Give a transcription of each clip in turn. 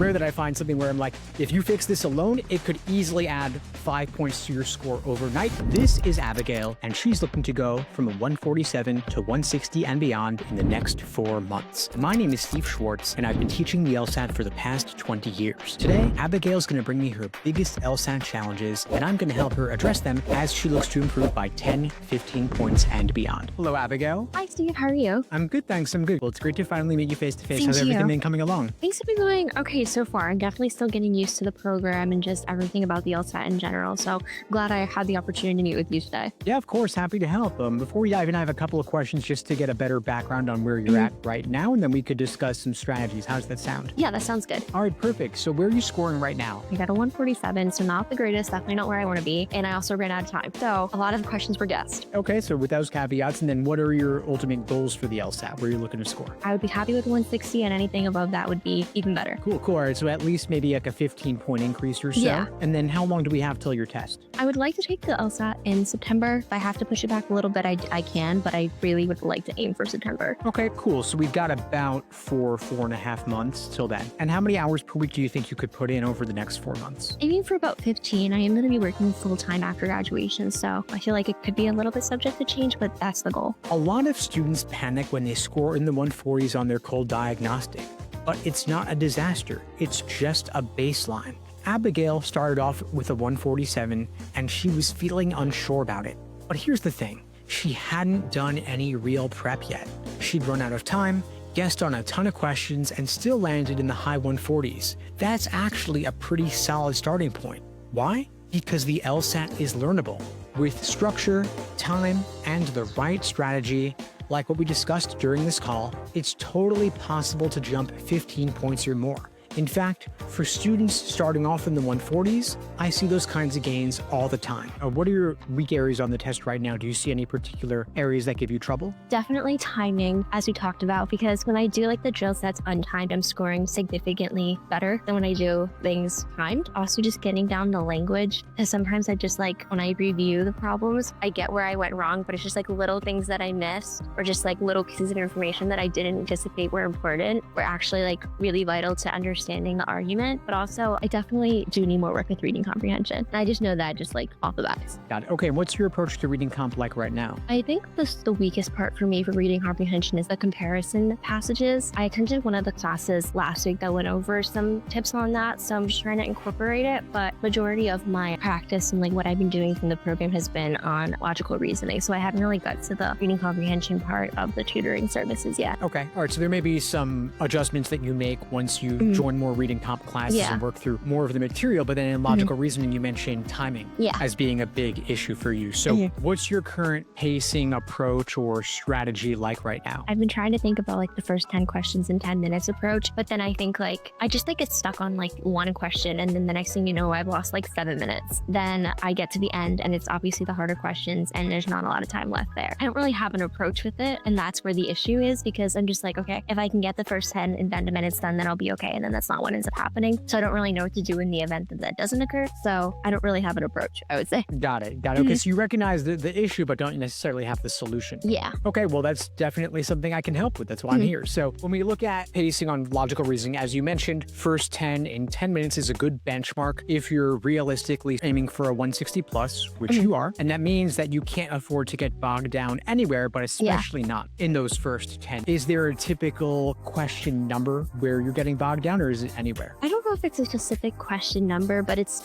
rare that I find something where I'm like, if you fix this alone, it could easily add 5 points to your score overnight. This is Abigail, and she's looking to go from a 147 to 160 and beyond in the next 4 months. My name is Steve Schwartz, and I've been teaching the LSAT for the past 20 years. Today, Abigail's going to bring me her biggest LSAT challenges, and I'm going to help her address them as she looks to improve by 10, 15 points and beyond. Hello, Abigail. Hi, Steve. How are you? I'm good, thanks. I'm good. Well, it's great to finally meet you face to face. Same How's to everything you. been coming along? Things have been going okay so far. I'm definitely still getting used to the program and just everything about the LSAT in general. So glad I had the opportunity to meet with you today. Yeah, of course. Happy to help. Before we dive in, I have a couple of questions just to get a better background on where you're at right now, and then we could discuss some strategies. How does that sound? Yeah, that sounds good. All right, perfect. So where are you scoring right now? I got a 147, so not the greatest, definitely not where I want to be. And I also ran out of time. So a lot of the questions were guessed. Okay, so with those caveats, and then what are your ultimate goals for the LSAT? Where are you looking to score? I would be happy with 160, and anything above that would be even better. Cool. All right, so at least maybe like a 15-point increase or so. Yeah. And then how long do we have till your test? I would like to take the LSAT in September. If I have to push it back a little bit, I can, but I really would like to aim for September. Okay, cool. So we've got about 4.5 months till then. And how many hours per week do you think you could put in over the next 4 months? Aiming for about 15. I am going to be working full-time after graduation, so I feel like it could be a little bit subject to change, but that's the goal. A lot of students panic when they score in the 140s on their cold diagnostic, but it's not a disaster. It's just a baseline. Abigail started off with a 147 and she was feeling unsure about it. But here's the thing, she hadn't done any real prep yet. She'd run out of time, guessed on a ton of questions, and still landed in the high 140s. That's actually a pretty solid starting point. Why? Because the LSAT is learnable. With structure, time, and the right strategy, like what we discussed during this call, it's totally possible to jump 15 points or more. In fact, for students starting off in the 140s, I see those kinds of gains all the time. What are your weak areas on the test right now? Do you see any particular areas that give you trouble? Definitely timing, as we talked about, because when I do like the drill sets untimed, I'm scoring significantly better than when I do things timed. Also just getting down the language, because sometimes I just like, when I review the problems, I get where I went wrong, but it's just like little things that I missed, or just like little pieces of information that I didn't anticipate were important, were actually like really vital to understanding the argument. But also I definitely do need more work with reading comprehension. And I just know that just like off the bat. Got it. Okay, what's your approach to reading comp like right now? I think the weakest part for me for reading comprehension is the comparison passages. I attended one of the classes last week that went over some tips on that, so I'm just trying to incorporate it, but majority of my practice and like what I've been doing from the program has been on logical reasoning, so I haven't really got to the reading comprehension part of the tutoring services yet. Okay, all right, so there may be some adjustments that you make once you join more reading comp classes and work through more of the material, but then in logical reasoning, you mentioned timing as being a big issue for you. So what's your current pacing approach or strategy like right now? I've been trying to think about like the first 10 questions in 10 minutes approach, but then I think like, I just like get stuck on like one question, and then the next thing you know, I've lost like 7 minutes. Then I get to the end and it's obviously the harder questions and there's not a lot of time left there. I don't really have an approach with it, and that's where the issue is, because I'm just like, okay, if I can get the first 10 in 10 minutes done, then I'll be okay. And then that's not what ends up happening. So I don't really know what to do in the event that that doesn't occur. So I don't really have an approach, I would say. Got it. Okay, so you recognize the issue, but don't necessarily have the solution. Yeah. Okay, well, that's definitely something I can help with. That's why I'm here. So when we look at pacing on logical reasoning, as you mentioned, first 10 in 10 minutes is a good benchmark if you're realistically aiming for a 160 plus, which you are. And that means that you can't afford to get bogged down anywhere, but especially not in those first 10. Is there a typical question number where you're getting bogged down, or is it anywhere? I don't know if it's a specific question number, but it's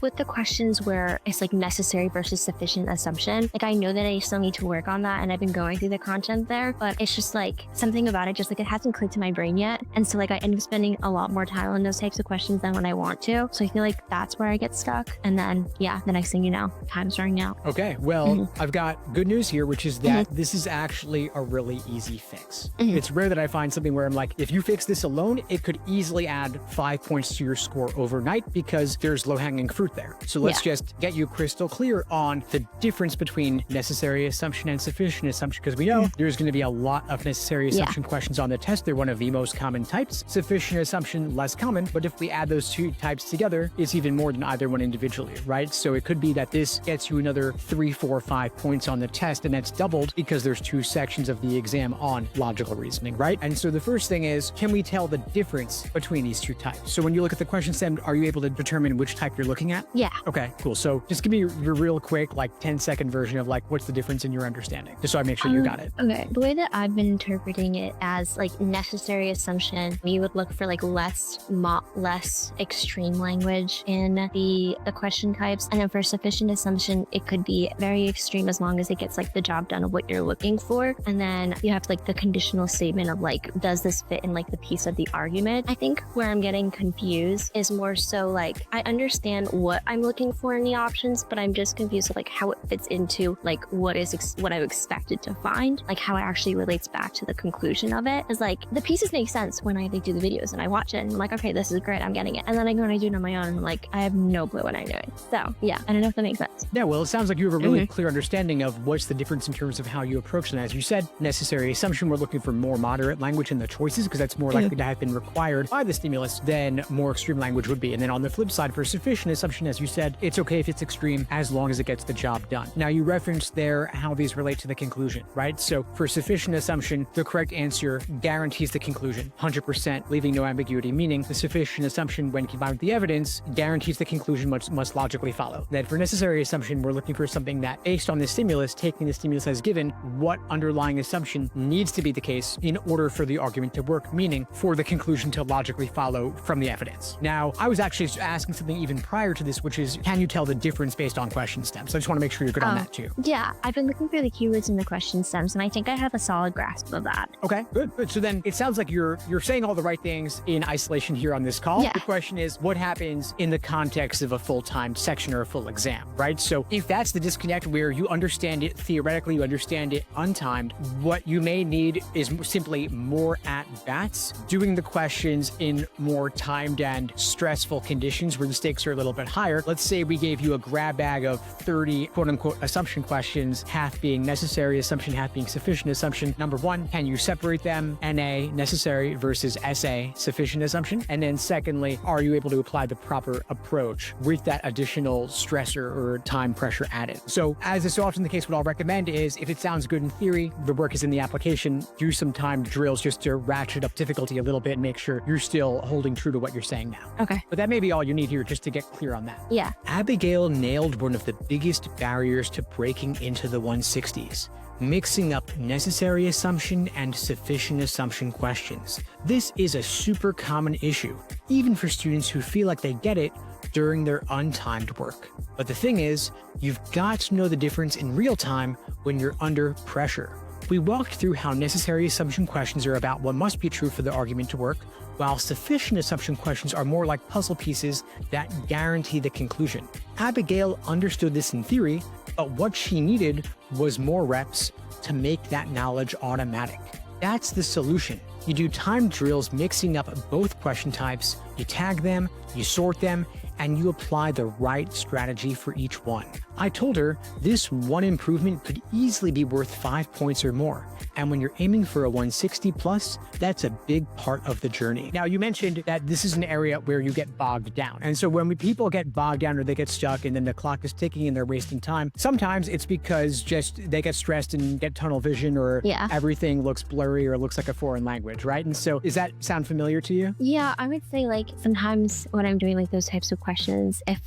with the questions where it's like necessary versus sufficient assumption. Like I know that I still need to work on that, and I've been going through the content there, but it's just like something about it, just like it hasn't clicked to my brain yet. And so like I end up spending a lot more time on those types of questions than when I want to. So I feel like that's where I get stuck. And then, yeah, the next thing you know, time's running out. Okay, well, I've got good news here, which is that this is actually a really easy fix. It's rare that I find something where I'm like, if you fix this alone, it could easily add 5 points to your score overnight because there's low-hanging fruit there. So let's just get you crystal clear on the difference between necessary assumption and sufficient assumption, because we know there's going to be a lot of necessary assumption questions on the test. They're one of the most common types. Sufficient assumption, less common, but if we add those two types together, it's even more than either one individually, right? So it could be that this gets you another 3, 4, 5 points on the test, and that's doubled because there's 2 sections of the exam on logical reasoning, right? And so the first thing is, can we tell the difference between these two types? So when you look at the question set, are you able to determine which type you're looking at? Yeah. Okay, cool. So just give me your real quick, like 10-second version of like, what's the difference in your understanding? Just so I make sure you got it. Okay. The way that I've been interpreting it as like necessary assumption, you would look for like less extreme language in the question types. And then for sufficient assumption, it could be very extreme as long as it gets like the job done of what you're looking for. And then you have like the conditional statement of like, does this fit in like the piece of the argument? I think where I'm getting confused is more so like, I understand what I'm looking for in the options, but I'm just confused with like how it fits into like what I've expected to find, like how it actually relates back to the conclusion of it. Is like the pieces make sense when I like, do the videos and I watch it and I'm like, okay, this is great, I'm getting it. And then I go and I do it on my own and I'm like, I have no clue what I'm doing. So yeah, I don't know if that makes sense. Yeah, well, it sounds like you have a really clear understanding of what's the difference in terms of how you approach it. As you said, necessary assumption, we're looking for more moderate language in the choices because that's more likely to have been required by the stimulus than more extreme language would be. And then on the flip side, for sufficient assumption, as you said, it's okay if it's extreme as long as it gets the job done. Now, you referenced there how these relate to the conclusion, right? So for sufficient assumption, the correct answer guarantees the conclusion, 100%, leaving no ambiguity, meaning the sufficient assumption, when combined with the evidence, guarantees the conclusion must logically follow. Then for necessary assumption, we're looking for something that, based on the stimulus, taking the stimulus as given, what underlying assumption needs to be the case in order for the argument to work, meaning for the conclusion to logically follow from the evidence. Now, I was actually asking something even prior to this, which is, can you tell the difference based on question stems? So I just want to make sure you're good on that too. Yeah, I've been looking through the keywords in the question stems, and I think I have a solid grasp of that. Okay, good. So then it sounds like you're saying all the right things in isolation here on this call. Yeah. The question is, what happens in the context of a full-time section or a full exam, right? So if that's the disconnect where you understand it theoretically, you understand it untimed, what you may need is simply more at-bats, doing the questions in more timed and stressful conditions where the stakes are a little bit higher. Let's say we gave you a grab bag of 30 quote-unquote assumption questions, half being necessary assumption, half being sufficient assumption. Number one, can you separate them? NA, necessary versus SA, sufficient assumption. And then secondly, are you able to apply the proper approach with that additional stressor or time pressure added? So as is so often the case, what I'll recommend is, if it sounds good in theory, the work is in the application, do some timed drills just to ratchet up difficulty a little bit and make sure you're still holding true to what you're saying now. Okay. But that may be all you need here just to get clear on that. Yeah. Abigail nailed one of the biggest barriers to breaking into the 160s. Mixing up necessary assumption and sufficient assumption questions. This is a super common issue, even for students who feel like they get it during their untimed work. But the thing is, you've got to know the difference in real time when you're under pressure. We walked through how necessary assumption questions are about what must be true for the argument to work, while sufficient assumption questions are more like puzzle pieces that guarantee the conclusion. Abigail understood this in theory, but what she needed was more reps to make that knowledge automatic. That's the solution. You do timed drills mixing up both question types, you tag them, you sort them, and you apply the right strategy for each one. I told her this one improvement could easily be worth 5 points or more. And when you're aiming for a 160 plus, that's a big part of the journey. Now, you mentioned that this is an area where you get bogged down. And so when people get bogged down or they get stuck and then the clock is ticking and they're wasting time, sometimes it's because just they get stressed and get tunnel vision, or everything looks blurry or looks like a foreign language, right? And so does that sound familiar to you? Yeah, I would say like sometimes when I'm doing like those types of questions, if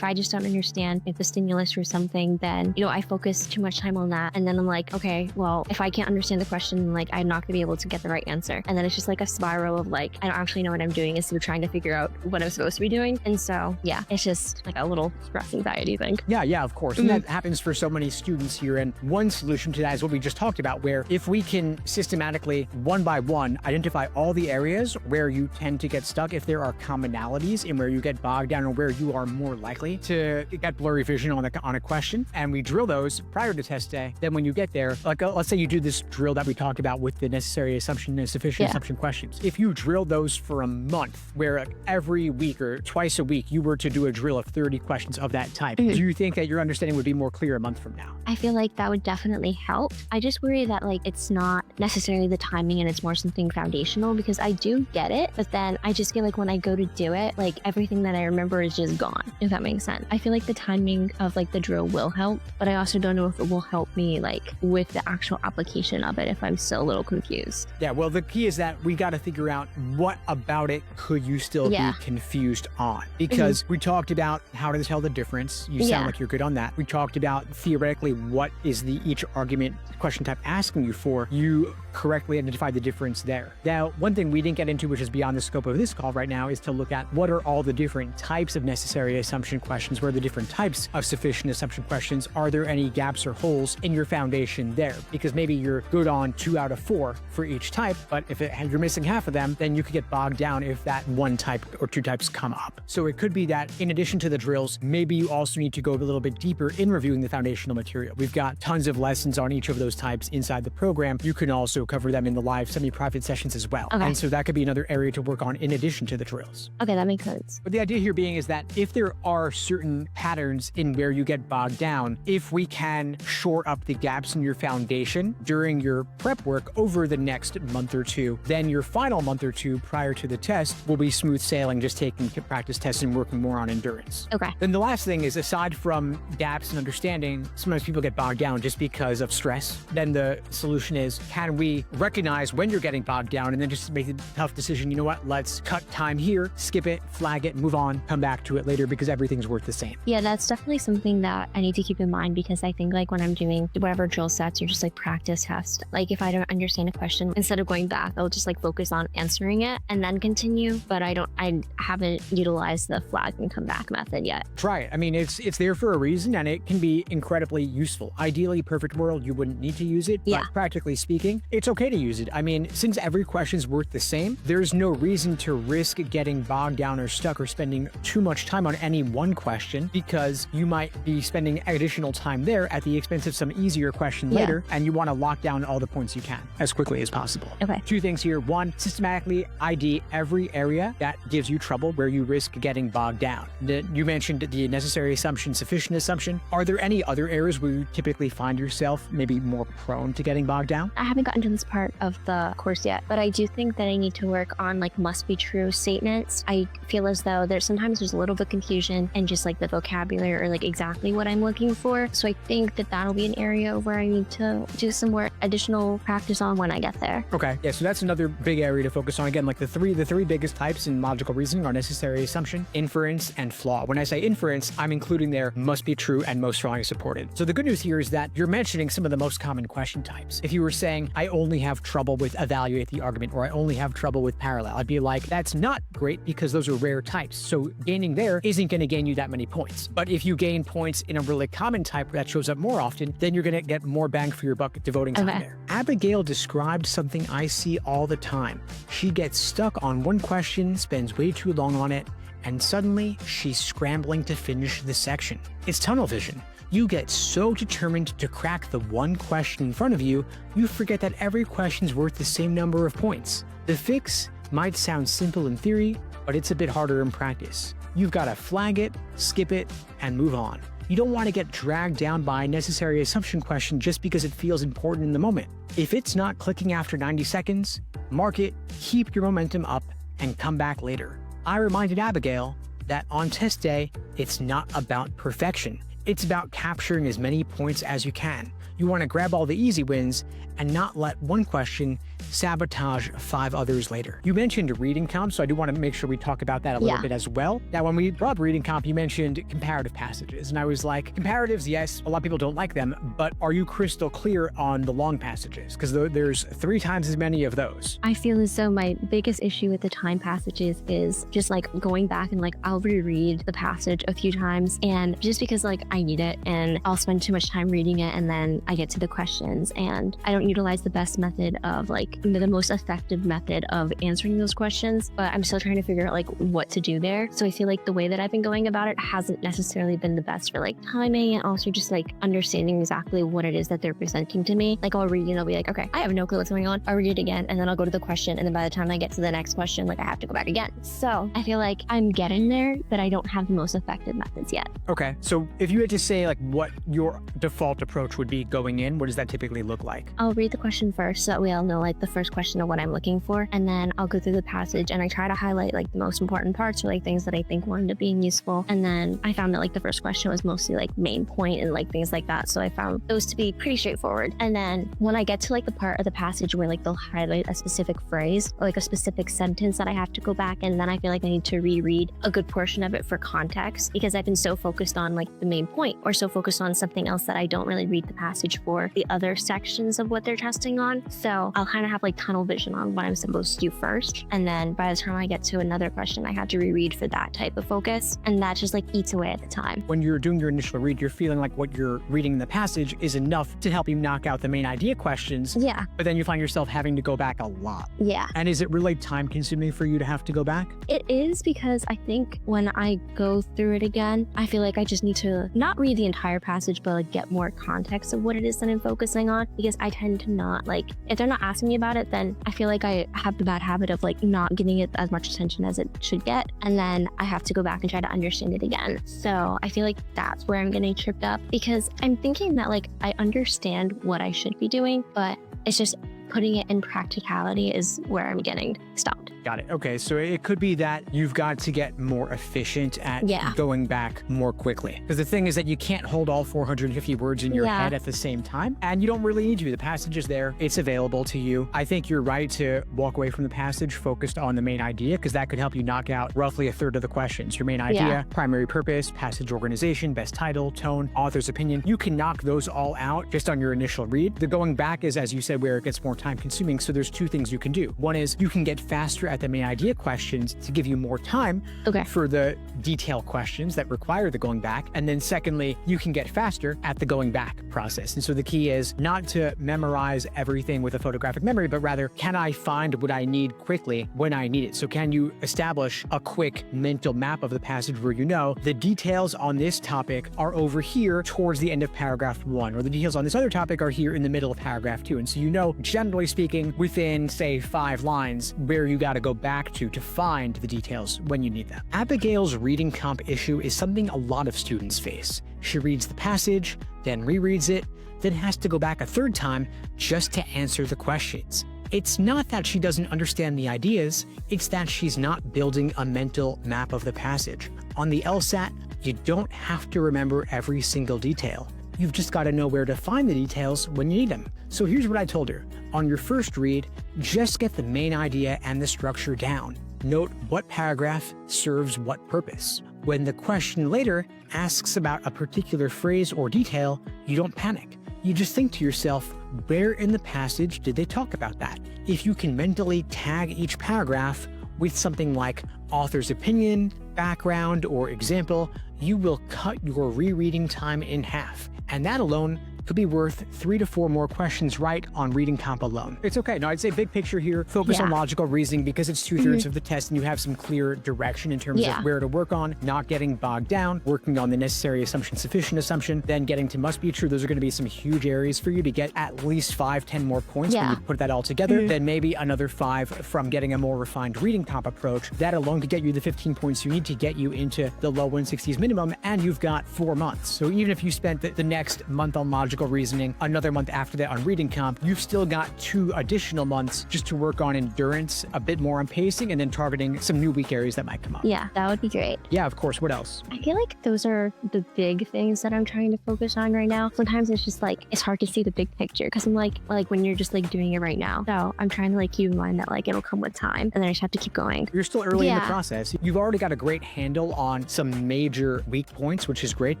I just don't understand the stimulus or something, then, I focus too much time on that. And then I'm like, okay, well, if I can't understand the question, like I'm not gonna be able to get the right answer. And then it's just like a spiral of like, I don't actually know what I'm doing instead of trying to figure out what I'm supposed to be doing. And so, yeah, it's just like a little stress anxiety thing. Yeah, of course. And that happens for so many students here. And one solution to that is what we just talked about, where if we can systematically, one by one, identify all the areas where you tend to get stuck, if there are commonalities in where you get bogged down or where you are more likely to get blurry vision on a question, and we drill those prior to test day, then when you get there, like let's say you do this drill that we talked about with the necessary assumption and sufficient assumption questions. If you drill those for a month, where like every week or twice a week you were to do a drill of 30 questions of that type, do you think that your understanding would be more clear a month from now? I feel like that would definitely help. I just worry that like it's not necessarily the timing and it's more something something foundational, because I do get it, but then I just feel like when I go to do it, like everything that I remember is just gone, if that makes sense. I feel like the timing of like the drill will help, but I also don't know if it will help me like with the actual application of it if I'm still a little confused. Yeah, well, the key is that we got to figure out what about it could you still be confused on, because we talked about how to tell the difference. You sound like you're good on that. We talked about theoretically what is the each argument question type asking you for. You correctly identify the difference there. Now, one thing we didn't get into, which is beyond the scope of this call right now, is to look at what are all the different types of necessary assumption questions, what are the different types of sufficient assumption questions, are there any gaps or holes in your foundation there? Because maybe you're good on 2 out of 4 for each type, but if you're missing half of them, then you could get bogged down if that one type or 2 types come up. So it could be that in addition to the drills, maybe you also need to go a little bit deeper in reviewing the foundational material. We've got tons of lessons on each of those types inside the program. You can also cover them in the live semi-private sessions as well. And so that could be another area to work on in addition to the drills. Okay, that makes sense. But the idea here being is that if there are certain patterns in where you get bogged down, if we can shore up the gaps in your foundation during your prep work over the next month or 2, then your final month or 2 prior to the test will be smooth sailing, just taking practice tests and working more on endurance. Okay. Then the last thing is, aside from gaps in understanding, sometimes people get bogged down just because of stress. Then the solution is, can we recognize when you're getting bogged down and then just make a tough decision, you know what, let's cut time here, skip it, flag it, move on, come back to it later, because everything's worth the same. Yeah, that's definitely something that I need to keep in mind, because I think like when I'm doing whatever drill sets or just like practice tests, like if I don't understand a question, instead of going back, I'll just like focus on answering it and then continue. But I haven't utilized the flag and come back method yet. Try it. I mean, it's there for a reason, and it can be incredibly useful. Ideally, perfect world, you wouldn't need to use it, but practically speaking, it's okay to use it. I mean, since every question is worth the same, there's no reason to risk getting bogged down or stuck or spending too much time on any one question, because you might be spending additional time there at the expense of some easier question later, and you want to lock down all the points you can as quickly as possible. Okay. 2 things here. 1, systematically ID every area that gives you trouble where you risk getting bogged down. You mentioned the necessary assumption, sufficient assumption. Are there any other areas where you typically find yourself maybe more prone to getting bogged down? I haven't gotten to this part of the course yet, but I do think that I need to work on like must be true statements. I feel as though there's a little bit of confusion and just like the vocabulary or like exactly what I'm looking for. So I think that that'll be an area where I need to do some more additional practice on when I get there. Okay. Yeah. So that's another big area to focus on. Again, like the three biggest types in logical reasoning are necessary assumption, inference, and flaw. When I say inference, I'm including there must be true and most strongly supported. So the good news here is that you're mentioning some of the most common question types. If you were saying, I only have trouble with evaluate the argument, or I only have trouble with parallel, I'd be like, that's not great, because those are rare types. So gaining there isn't going to gain you that many points. But if you gain points in a really common type that shows up more often, then you're going to get more bang for your buck devoting time there. Abigail described something I see all the time. She gets stuck on one question, spends way too long on it, and suddenly she's scrambling to finish the section. It's tunnel vision. You get so determined to crack the one question in front of you, you forget that every question's worth the same number of points. The fix might sound simple in theory, but it's a bit harder in practice. You've got to flag it, skip it, and move on. You don't want to get dragged down by a necessary assumption question just because it feels important in the moment. If it's not clicking after 90 seconds, mark it, keep your momentum up, and come back later. I reminded Abigail that on test day, it's not about perfection. It's about capturing as many points as you can. You want to grab all the easy wins and not let one question sabotage 5 others later. You mentioned reading comp, so I do want to make sure we talk about that a little bit as well. Now, when we brought up reading comp, you mentioned comparative passages, and I was like, comparatives, yes, a lot of people don't like them, but are you crystal clear on the long passages? Because there's 3 times as many of those. I feel as though my biggest issue with the time passages is just like going back and like I'll reread the passage a few times, and just because like I need it, and I'll spend too much time reading it, and then I get to the questions and I don't utilize the best method of like the most effective method of answering those questions, but I'm still trying to figure out like what to do there. So I feel like the way that I've been going about it hasn't necessarily been the best for like timing, and also just like understanding exactly what it is that they're presenting to me. Like I'll read it and I'll be like, okay, I have no clue what's going on. I'll read it again, and then I'll go to the question, and then by the time I get to the next question, like I have to go back again. So I feel like I'm getting there, but I don't have the most effective methods yet. Okay, so if you had to say like what your default approach would be going in, what does that typically look like? I'll read the question first so that we all know like the first question of what I'm looking for. And then I'll go through the passage and I try to highlight like the most important parts or like things that I think will end up being useful. And then I found that like the first question was mostly like main point and like things like that. So I found those to be pretty straightforward. And then when I get to like the part of the passage where like they'll highlight a specific phrase or like a specific sentence that I have to go back, and then I feel like I need to reread a good portion of it for context because I've been so focused on like the main point or so focused on something else that I don't really read the passage for the other sections of what they're testing on. So I'll kind of have like tunnel vision on what I'm supposed to do first. And then by the time I get to another question, I have to reread for that type of focus. And that just like eats away at the time. When you're doing your initial read, you're feeling like what you're reading in the passage is enough to help you knock out the main idea questions. Yeah. But then you find yourself having to go back a lot. Yeah. And is it really time consuming for you to have to go back? It is, because I think when I go through it again, I feel like I just need to not read the entire passage, but like get more context of what it is that I'm focusing on, because I tend to not like, if they're not asking me about it, then I feel like I have the bad habit of like not giving it as much attention as it should get. And then I have to go back and try to understand it again. So I feel like that's where I'm getting tripped up, because I'm thinking that like I understand what I should be doing, but it's just putting it in practicality is where I'm getting stopped. Got it. Okay, so it could be that you've got to get more efficient at going back more quickly. Because the thing is that you can't hold all 450 words in your head at the same time, and you don't really need to. The passage is there. It's available to you. I think you're right to walk away from the passage focused on the main idea, because that could help you knock out roughly a third of the questions. Your main idea, primary purpose, passage organization, best title, tone, author's opinion. You can knock those all out just on your initial read. The going back is, as you said, where it gets more time consuming. So there's two things you can do. One is you can get faster at the main idea questions to give you more time for the detailed questions that require the going back. And then secondly, you can get faster at the going back process. And so the key is not to memorize everything with a photographic memory, but rather, can I find what I need quickly when I need it? So can you establish a quick mental map of the passage where you know the details on this topic are over here towards the end of paragraph 1, or the details on this other topic are here in the middle of paragraph 2. And so you know, generally speaking, within say 5 lines where you got to go back to find the details when you need them. Abigail's reading comp issue is something a lot of students face. She reads the passage, then rereads it, then has to go back a third time just to answer the questions. It's not that she doesn't understand the ideas, it's that she's not building a mental map of the passage. On the LSAT, you don't have to remember every single detail. You've just got to know where to find the details when you need them. So here's what I told her. On your first read, just get the main idea and the structure down. Note what paragraph serves what purpose. When the question later asks about a particular phrase or detail, you don't panic. You just think to yourself, where in the passage did they talk about that? If you can mentally tag each paragraph with something like author's opinion, background, or example, you will cut your rereading time in half. And that alone could be worth 3 to 4 more questions right on reading comp alone. It's okay. No, I'd say big picture here, focus on logical reasoning, because it's 2/3 of the test and you have some clear direction in terms of where to work on, not getting bogged down, working on the necessary assumption, sufficient assumption, then getting to must be true. Those are going to be some huge areas for you to get at least 5-10 more points when you put that all together. Then maybe another 5 from getting a more refined reading comp approach. That alone could get you the 15 points you need to get you into the low 160s minimum, and you've got 4 months. So even if you spent the next month on logical reasoning, another month after that on reading comp, you've still got 2 additional months just to work on endurance, a bit more on pacing, and then targeting some new weak areas that might come up. Yeah, that would be great. Yeah, of course. What else? I feel like those are the big things that I'm trying to focus on right now. Sometimes it's just like, it's hard to see the big picture, because I'm like when you're just like doing it right now. So I'm trying to like keep in mind that like it'll come with time, and then I just have to keep going. You're still early in the process. You've already got a great handle on some major weak points, which is great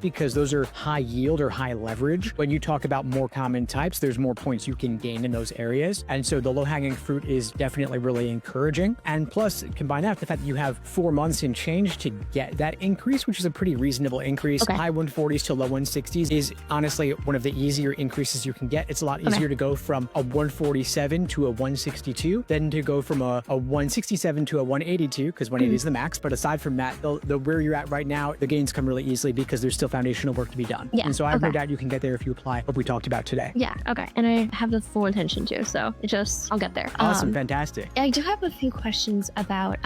because those are high yield or high leverage. When you talk about more common types, there's more points you can gain in those areas. And so the low-hanging fruit is definitely really encouraging. And plus, combine that with the fact that you have 4 months and change to get that increase, which is a pretty reasonable increase. High 140s to low 160s is honestly one of the easier increases you can get. It's a lot easier to go from a 147 to a 162 than to go from a 167 to a 182, because 180 is the max. But aside from that, where you're at right now, the gains come really easily because there's still foundational work to be done. And so I have no doubt you can get there if you apply apply what we talked about today. Yeah, okay. And I have the full intention to, so I'll get there. Awesome, fantastic. I do have a few questions about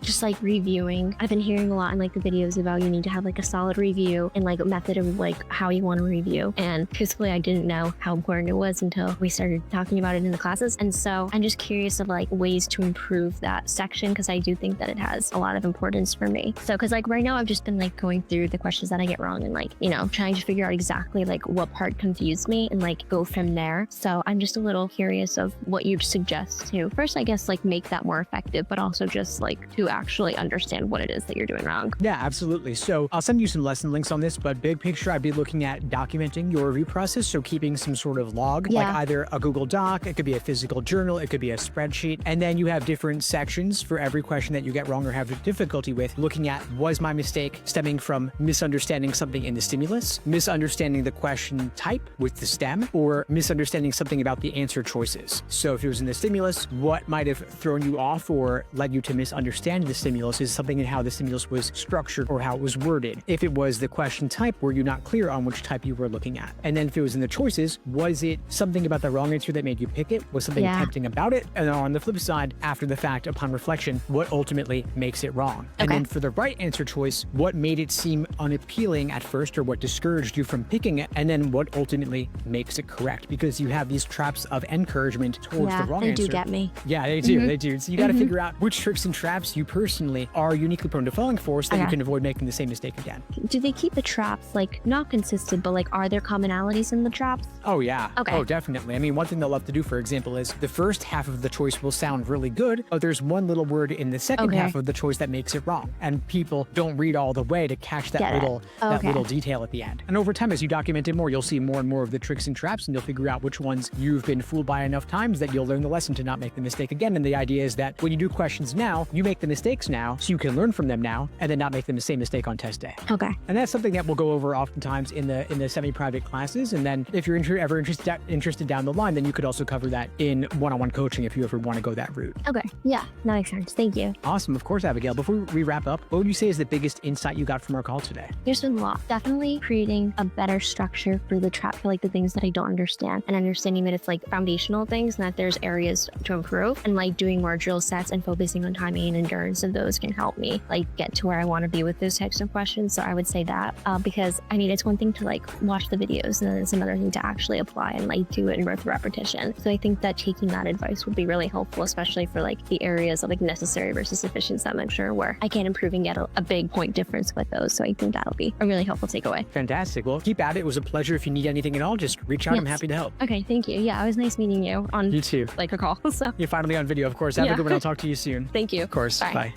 just like reviewing. I've been hearing a lot in like the videos about you need to have like a solid review and like a method of like how you want to review. And truthfully, I didn't know how important it was until we started talking about it in the classes. And so I'm just curious of like ways to improve that section, because I do think that it has a lot of importance for me. So because like right now I've just been like going through the questions that I get wrong and like, you know, trying to figure out exactly like what part confused me and like go from there. So I'm just a little curious of what you'd suggest to first, I guess, like make that more effective, but also just like to actually understand what it is that you're doing wrong. Yeah, absolutely. So I'll send you some lesson links on this, but big picture, I'd be looking at documenting your review process. So keeping some sort of log, like either a Google Doc, it could be a physical journal, it could be a spreadsheet. And then you have different sections for every question that you get wrong or have difficulty with, looking at, was my mistake stemming from misunderstanding something in the stimulus, misunderstanding the question type with the STEM, or misunderstanding something about the answer choices. So if it was in the stimulus, what might have thrown you off or led you to misunderstand the stimulus is something in how the stimulus was structured or how it was worded. If it was the question type, were you not clear on which type you were looking at? And then if it was in the choices, was it something about the wrong answer that made you pick it? Was something tempting about it? And on the flip side, after the fact, upon reflection, what ultimately makes it wrong? And then for the right answer choice, what made it seem unappealing at first or what discouraged you from picking it? And then what ultimately makes it correct? Because you have these traps of encouragement towards the wrong answer. They do get me. Yeah, they do. They do. So you got to figure out which tricks and traps you personally are uniquely prone to falling for so that you can avoid making the same mistake again. Do they keep the traps like not consistent, but like are there commonalities in the traps? Oh, yeah. Okay. Oh, definitely. I mean, one thing they'll love to do, for example, is the first half of the choice will sound really good, but there's one little word in the second half of the choice that makes it wrong. And people don't read all the way to catch that little detail at the end. And over time, as you document it more, you'll see more and more of the tricks and traps, and you'll figure out which ones you've been fooled by enough times that you'll learn the lesson to not make the mistake again. And the idea is that when you do questions now, you make the mistakes now, so you can learn from them now, and then not make the same mistake on test day. Okay. And that's something that we'll go over oftentimes in the semi-private classes. And then if you're ever interested down the line, then you could also cover that in one-on-one coaching if you ever want to go that route. Okay. Yeah, that makes sense. Thank you. Awesome. Of course, Abigail. Before we wrap up, what would you say is the biggest insight you got from our call today? There's been a lot. Definitely creating a better structure for the trap, for like the things that I don't understand, and understanding that it's like foundational things and that there's areas to improve, and like doing more drill sets and focusing on timing and endurance of those can help me like get to where I want to be with those types of questions. So I would say that because I mean, it's one thing to like watch the videos and then it's another thing to actually apply and like do it in with repetition. So I think that taking that advice would be really helpful, especially for like the areas of like necessary versus sufficient that I'm sure where I can improve and get a big point difference with those. So I think that'll be a really helpful takeaway. Fantastic. Well, keep at it. It was a pleasure. If you need anything at all, just reach out. I'm happy to help. Okay, thank you. Yeah, it was nice meeting you on you too. Like a call. So you're finally on video, of course. Have a good one. I'll talk to you soon. Thank you. Of course. Bye. Bye.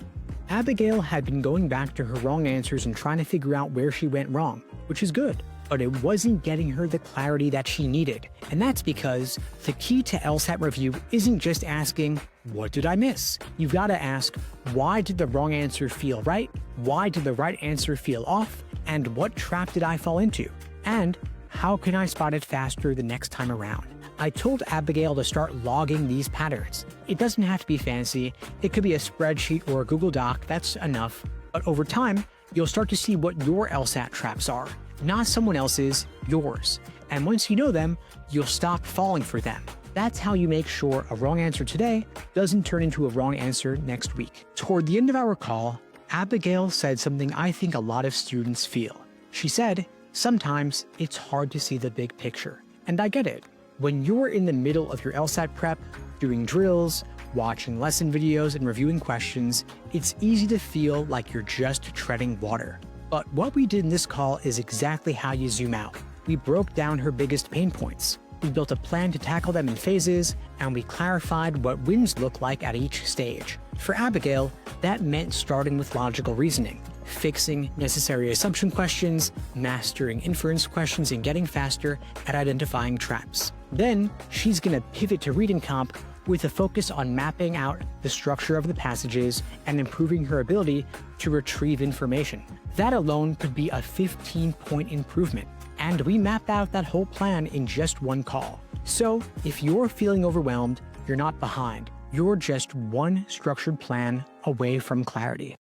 Abigail had been going back to her wrong answers and trying to figure out where she went wrong, which is good. But it wasn't getting her the clarity that she needed. And that's because the key to LSAT review isn't just asking, what did I miss? You've got to ask, why did the wrong answer feel right? Why did the right answer feel off? And what trap did I fall into? And how can I spot it faster the next time around? I told Abigail to start logging these patterns. It doesn't have to be fancy. It could be a spreadsheet or a Google Doc. That's enough. But over time, you'll start to see what your LSAT traps are. Not someone else's, yours. And once you know them, you'll stop falling for them. That's how you make sure a wrong answer today doesn't turn into a wrong answer next week. Toward the end of our call, Abigail said something I think a lot of students feel. She said, sometimes it's hard to see the big picture. And I get it. When you're in the middle of your LSAT prep, doing drills, watching lesson videos, and reviewing questions, it's easy to feel like you're just treading water. But what we did in this call is exactly how you zoom out. We broke down her biggest pain points. We built a plan to tackle them in phases, and we clarified what wins look like at each stage. For Abigail, that meant starting with logical reasoning, fixing necessary assumption questions, mastering inference questions, and getting faster at identifying traps. Then, she's going to pivot to reading comp with a focus on mapping out the structure of the passages and improving her ability to retrieve information. That alone could be a 15-point improvement. And we mapped out that whole plan in just one call. So if you're feeling overwhelmed, you're not behind. You're just one structured plan away from clarity.